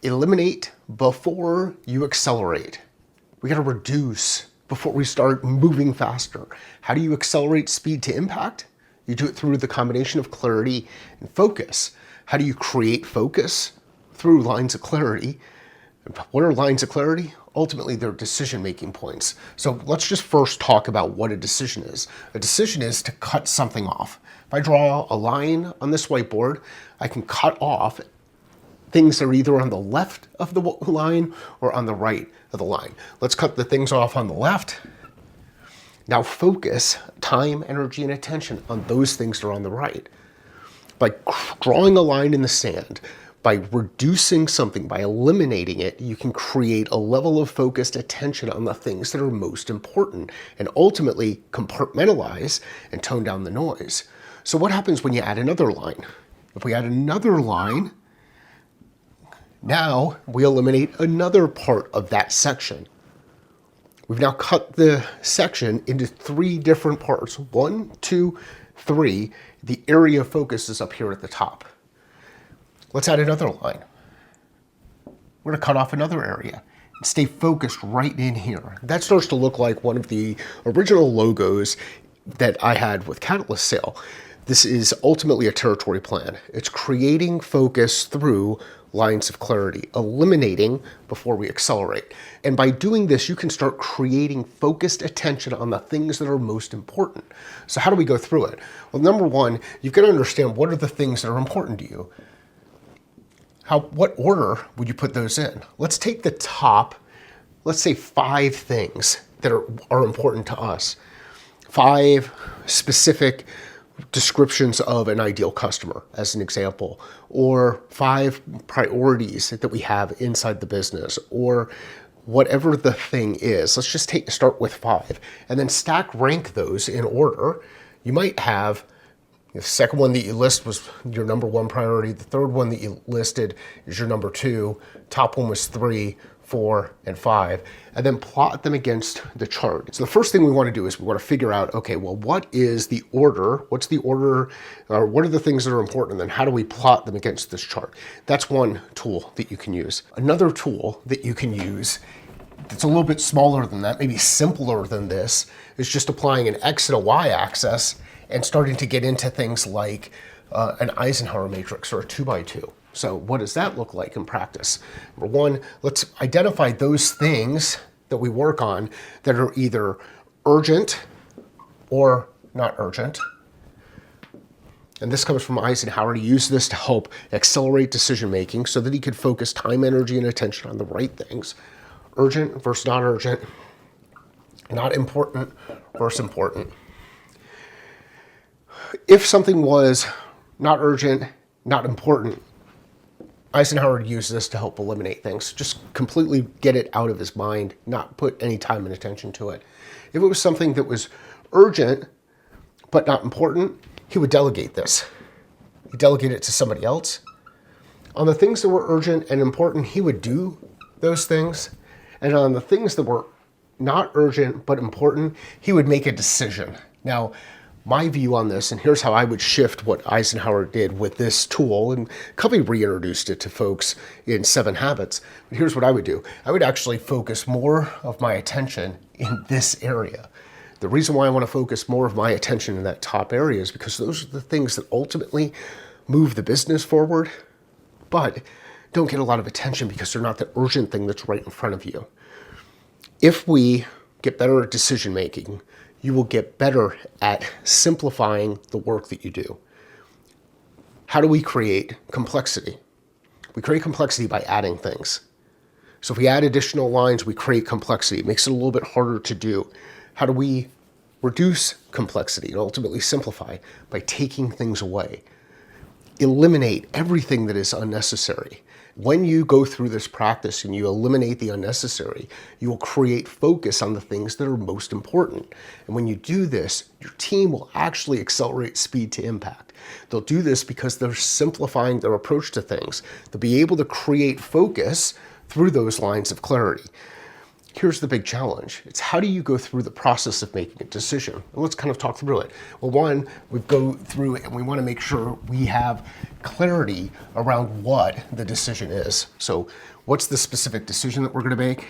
eliminate before you accelerate. We got to reduce before we start moving faster. How do you accelerate speed to impact? You do it through the combination of clarity and focus. How do you create focus? Through lines of clarity. What are lines of clarity? Ultimately, they're decision-making points. So let's just first talk about what a decision is. A decision is to cut something off. If I draw a line on this whiteboard, I can cut off things that are either on the left of the line or on the right of the line. Let's cut the things off on the left. Now focus time, energy, and attention on those things that are on the right. By drawing a line in the sand, by reducing something, by eliminating it, you can create a level of focused attention on the things that are most important and ultimately compartmentalize and tone down the noise. So what happens when you add another line? If we add another line, now we eliminate another part of that section. We've now cut the section into 3 different parts. 1, 2, 3. The area of focus is up here at the top. Let's add another line. We're going to cut off another area and stay focused right in here. That starts to look like one of the original logos that I had with Catalyst Sale. This is ultimately a territory plan. It's creating focus through lines of clarity, eliminating before we accelerate. And by doing this, you can start creating focused attention on the things that are most important. So how do we go through it? Well, number one, you've got to understand what are the things that are important to you. What order would you put those in? Let's take the top, let's say 5 things that are important to us. 5 specific descriptions of an ideal customer, as an example, or 5 priorities that we have inside the business, or whatever the thing is. Let's just start with 5 and then stack rank those in order. You might have the second one that you list was your number 1 priority. The third one that you listed is your number 2. Top one was 3, 4, and 5, and then plot them against the chart. So the first thing we want to do is we want to figure out, okay, well, what is the order? What's the order? What are the things that are important? And then how do we plot them against this chart? That's one tool that you can use. Another tool that you can use that's a little bit smaller than that, maybe simpler than this, is just applying an X and a Y axis and starting to get into things like an Eisenhower Matrix or a 2x2. So what does that look like in practice? Number one, let's identify those things that we work on that are either urgent or not urgent. And this comes from Eisenhower. He used this to help accelerate decision-making so that he could focus time, energy, and attention on the right things. Urgent versus not urgent. Not important versus important. If something was not urgent, not important, Eisenhower used this to help eliminate things, just completely get it out of his mind, not put any time and attention to it. If it was something that was urgent but not important, he would delegate this. He'd delegate it to somebody else. On the things that were urgent and important, he would do those things. And on the things that were not urgent but important, he would make a decision. Now, my view on this, and here's how I would shift what Eisenhower did with this tool, and Covey reintroduced it to folks in 7 Habits, but here's what I would do. I would actually focus more of my attention in this area. The reason why I want to focus more of my attention in that top area is because those are the things that ultimately move the business forward, but don't get a lot of attention because they're not the urgent thing that's right in front of you. If we get better at decision making, you will get better at simplifying the work that you do. How do we create complexity? We create complexity by adding things. So if we add additional lines, we create complexity. It makes it a little bit harder to do. How do we reduce complexity and ultimately simplify? By taking things away. Eliminate everything that is unnecessary. When you go through this practice and you eliminate the unnecessary, you will create focus on the things that are most important. And when you do this, your team will actually accelerate speed to impact. They'll do this because they're simplifying their approach to things. They'll be able to create focus through those lines of clarity. Here's the big challenge. It's how do you go through the process of making a decision? And let's kind of talk through it. Well, one, we go through it and we want to make sure we have clarity around what the decision is. So what's the specific decision that we're going to make?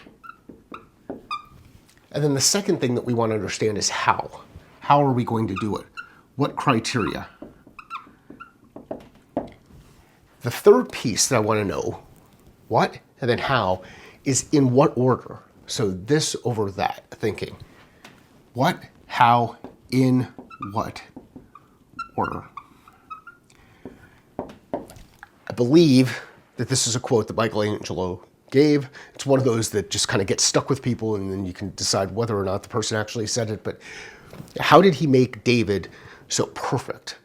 And then the second thing that we want to understand is how. How are we going to do it? What criteria? The third piece that I want to know, what and then how, is in what order. So this over that thinking. What, how, in what order. I believe that this is a quote that Michelangelo gave. It's one of those that just kind of gets stuck with people and then you can decide whether or not the person actually said it. But how did he make David so perfect?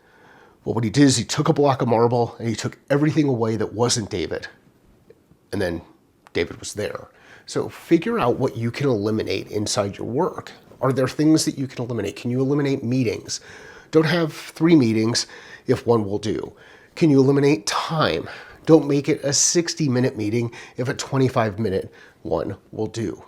Well, what he did is he took a block of marble and he took everything away that wasn't David. And then David was there. So figure out what you can eliminate inside your work. Are there things that you can eliminate? Can you eliminate meetings? Don't have 3 meetings if one will do. Can you eliminate time? Don't make it a 60-minute meeting if a 25-minute one will do.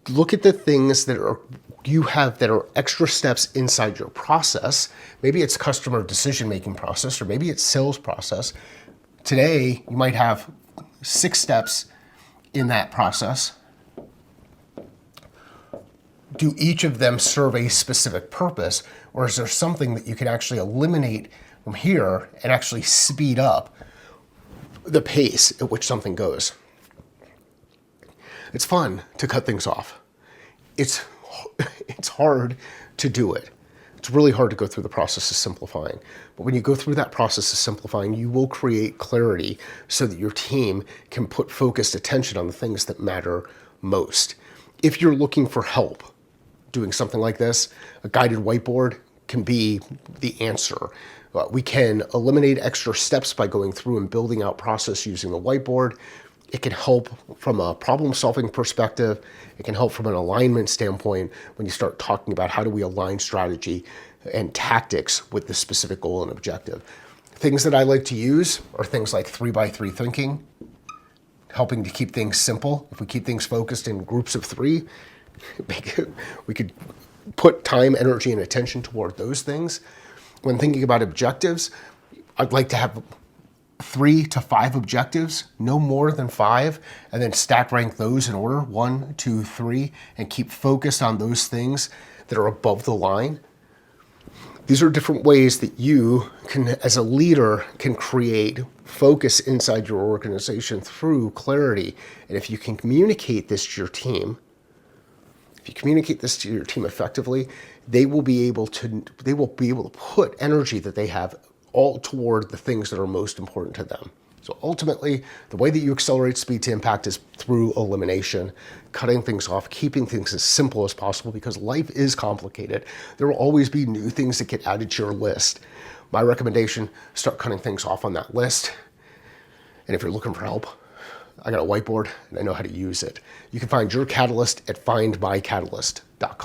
Look at the things that you have that are extra steps inside your process. Maybe it's customer decision-making process, or maybe it's sales process. Today, you might have 6 steps in that process. Do each of them serve a specific purpose, or is there something that you can actually eliminate from here and actually speed up the pace at which something goes? It's fun to cut things off. It's hard to do it. It's really hard to go through the process of simplifying. But when you go through that process of simplifying, you will create clarity so that your team can put focused attention on the things that matter most. If you're looking for help doing something like this, a guided whiteboard can be the answer. We can eliminate extra steps by going through and building out process using the whiteboard. It can help from a problem-solving perspective. It can help from an alignment standpoint when you start talking about how do we align strategy and tactics with the specific goal and objective. Things that I like to use are things like 3x3 thinking, helping to keep things simple. If we keep things focused in groups of 3, we could put time, energy, and attention toward those things. When thinking about objectives, I'd like to have 3 to 5 objectives, no more than 5, and then stack rank those in order, 1, 2, 3, and keep focused on those things that are above the line. These are different ways that you can, as a leader, can create focus inside your organization through clarity. And if you can communicate this to your team, effectively, they will be able to put energy that they have all toward the things that are most important to them. So ultimately, the way that you accelerate speed to impact is through elimination, cutting things off, keeping things as simple as possible, because life is complicated. There will always be new things that get added to your list. My recommendation, start cutting things off on that list. And if you're looking for help, I got a whiteboard and I know how to use it. You can find your catalyst at findmycatalyst.com.